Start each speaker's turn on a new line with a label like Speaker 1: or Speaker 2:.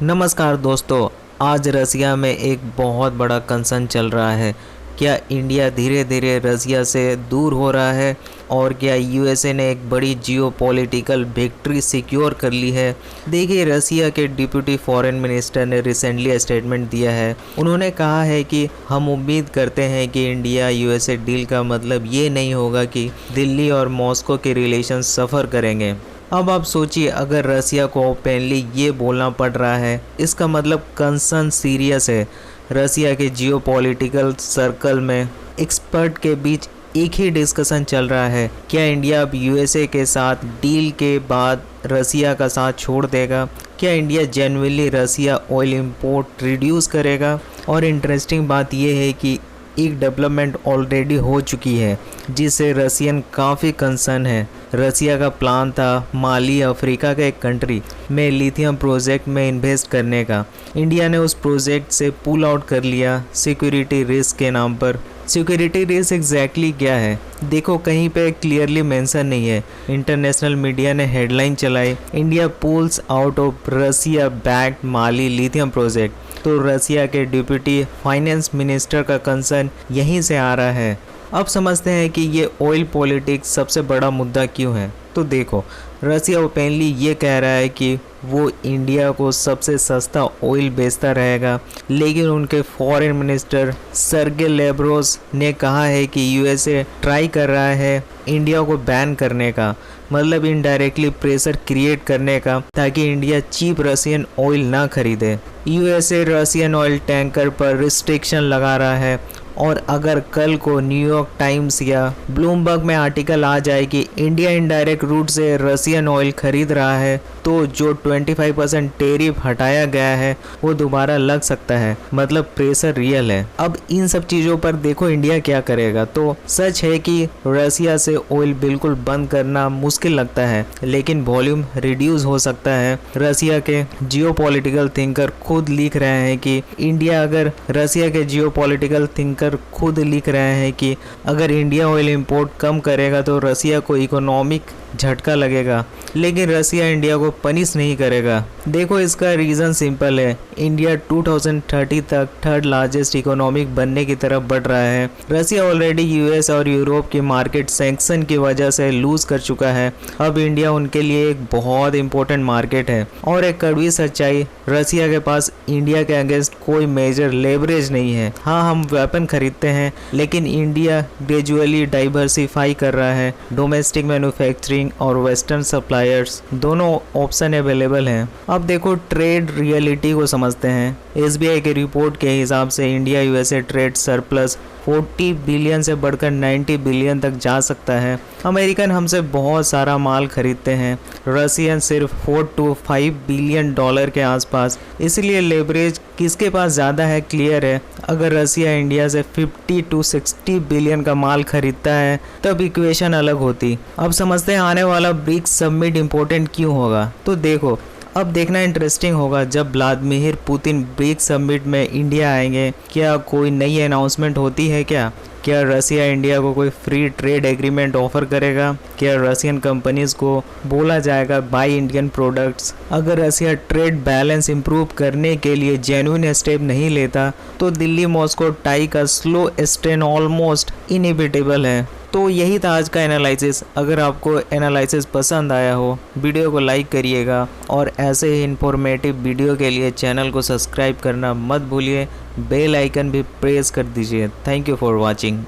Speaker 1: नमस्कार दोस्तों। आज रसिया में एक बहुत बड़ा कंसर्न चल रहा है। क्या इंडिया धीरे धीरे रसिया से दूर हो रहा है और क्या यूएसए ने एक बड़ी जियोपॉलिटिकल विक्ट्री सिक्योर कर ली है। देखिए, रसिया के डिप्टी फॉरेन मिनिस्टर ने रिसेंटली स्टेटमेंट दिया है। उन्होंने कहा है कि हम उम्मीद करते हैं कि इंडिया यूएसए डील का मतलब ये नहीं होगा कि दिल्ली और मॉस्को के रिलेशन सफ़र करेंगे। अब आप सोचिए, अगर रसिया को ओपनली ये बोलना पड़ रहा है, इसका मतलब कंसर्न सीरियस है। रसिया के जियोपॉलिटिकल सर्कल में एक्सपर्ट के बीच एक ही डिस्कशन चल रहा है, क्या इंडिया अब यूएसए के साथ डील के बाद रसिया का साथ छोड़ देगा। क्या इंडिया जेन्युइनली रसिया ऑयल इंपोर्ट रिड्यूस करेगा। और इंटरेस्टिंग बात यह है कि एक डेवलपमेंट ऑलरेडी हो चुकी है जिससे रसियन काफ़ी कंसर्न है। रसिया का प्लान था माली, अफ्रीका का एक कंट्री में लिथियम प्रोजेक्ट में इन्वेस्ट करने का। इंडिया ने उस प्रोजेक्ट से पुल आउट कर लिया सिक्योरिटी रिस्क के नाम पर। सिक्योरिटी रिस्क एग्जैक्टली क्या है, देखो कहीं पे क्लियरली मेंशन नहीं है। इंटरनेशनल मीडिया ने हेडलाइन चलाई, India pulls out of Russia backed Mali lithium project. तो रसिया के डिप्टी फाइनेंस मिनिस्टर का कंसर्न यहीं से आ रहा है। अब समझते हैं कि ये ऑयल पॉलिटिक्स सबसे बड़ा मुद्दा क्यों है। तो देखो, रसिया ओपनली ये कह रहा है कि वो इंडिया को सबसे सस्ता ऑयल बेचता रहेगा, लेकिन उनके फॉरेन मिनिस्टर सर्गे लेब्रोस ने कहा है कि यूएसए ट्राई कर रहा है इंडिया को बैन करने का, मतलब इनडायरेक्टली प्रेशर क्रिएट करने का, ताकि इंडिया चीप रसियन ऑयल ना खरीदे। यूएसए रसियन ऑयल टैंकर पर रिस्ट्रिक्शन लगा रहा है और अगर कल को न्यूयॉर्क टाइम्स या ब्लूमबर्ग में आर्टिकल आ जाए कि इंडिया इनडायरेक्ट रूट से रसियन ऑयल खरीद रहा है, तो जो 25% टेरिफ हटाया गया है वो दोबारा लग सकता है। मतलब प्रेशर रियल है। अब इन सब चीज़ों पर देखो इंडिया क्या करेगा। तो सच है कि रसिया से ऑयल बिल्कुल बंद करना मुश्किल लगता है, लेकिन वॉल्यूम रिड्यूस हो सकता है। रसिया के जियोपॉलिटिकल थिंकर खुद लिख रहे हैं कि इंडिया अगर रसिया के जियोपॉलिटिकल थिंकर खुद लिख रहे हैं कि अगर इंडिया ऑयल इंपोर्ट कम करेगा तो रसिया को इकोनॉमिक झटका लगेगा, लेकिन रसिया इंडिया को पनिश नहीं करेगा। देखो, इसका रीज़न सिंपल है। इंडिया 2030 तक थर्ड लार्जेस्ट इकोनॉमिक बनने की तरफ बढ़ रहा है। रसिया ऑलरेडी यूएस और यूरोप की मार्केट सैंक्शन की वजह से लूज कर चुका है। अब इंडिया उनके लिए एक बहुत इंपॉर्टेंट मार्केट है। और एक कड़वी सच्चाई, रसिया के पास इंडिया के अगेंस्ट कोई मेजर लेवरेज नहीं है। हाँ, हम वेपन खरीदते हैं, लेकिन इंडिया ग्रेजुअली डाइवर्सिफाई कर रहा है। डोमेस्टिक मैन्युफैक्चरिंग और वेस्टर्न सप्लायर्स दोनों ऑप्शन अवेलेबल हैं। अब देखो, ट्रेड रियलिटी को समझते हैं। एसबीआई के रिपोर्ट के हिसाब से India USA trade surplus 40 billion से बढ़कर 90 बिलियन तक जा सकता है। अमेरिकन हमसे बहुत सारा माल खरीदते हैं, रसियन सिर्फ 4 to 5 बिलियन डॉलर के आसपास। इसलिए लेवरेज किसके पास ज़्यादा है क्लियर है। अगर रसिया इंडिया से 50 to 60 बिलियन का माल खरीदता है तब इक्वेशन अलग होती। अब समझते हैं आने वाला ब्रिक्स समिट इम्पोर्टेंट क्यों होगा। तो देखो, अब देखना इंटरेस्टिंग होगा जब व्लादिमीर पुतिन ब्रिक्स समिट में इंडिया आएंगे। क्या कोई नई अनाउंसमेंट होती है क्या रसिया इंडिया को कोई फ्री ट्रेड एग्रीमेंट ऑफर करेगा। क्या रसियन कंपनीज को बोला जाएगा बाय इंडियन प्रोडक्ट्स। अगर रसिया ट्रेड बैलेंस इंप्रूव करने के लिए जेन्युइन स्टेप नहीं लेता तो दिल्ली मॉस्को टाई का स्लो स्ट्रेन ऑलमोस्ट इनएविटेबल है। तो यही था आज का एनालिसिस। अगर आपको एनालिसिस पसंद आया हो, वीडियो को लाइक करिएगा और ऐसे ही इंफॉर्मेटिव वीडियो के लिए चैनल को सब्सक्राइब करना मत भूलिए। बेल आइकन भी प्रेस कर दीजिए। Thank you for watching.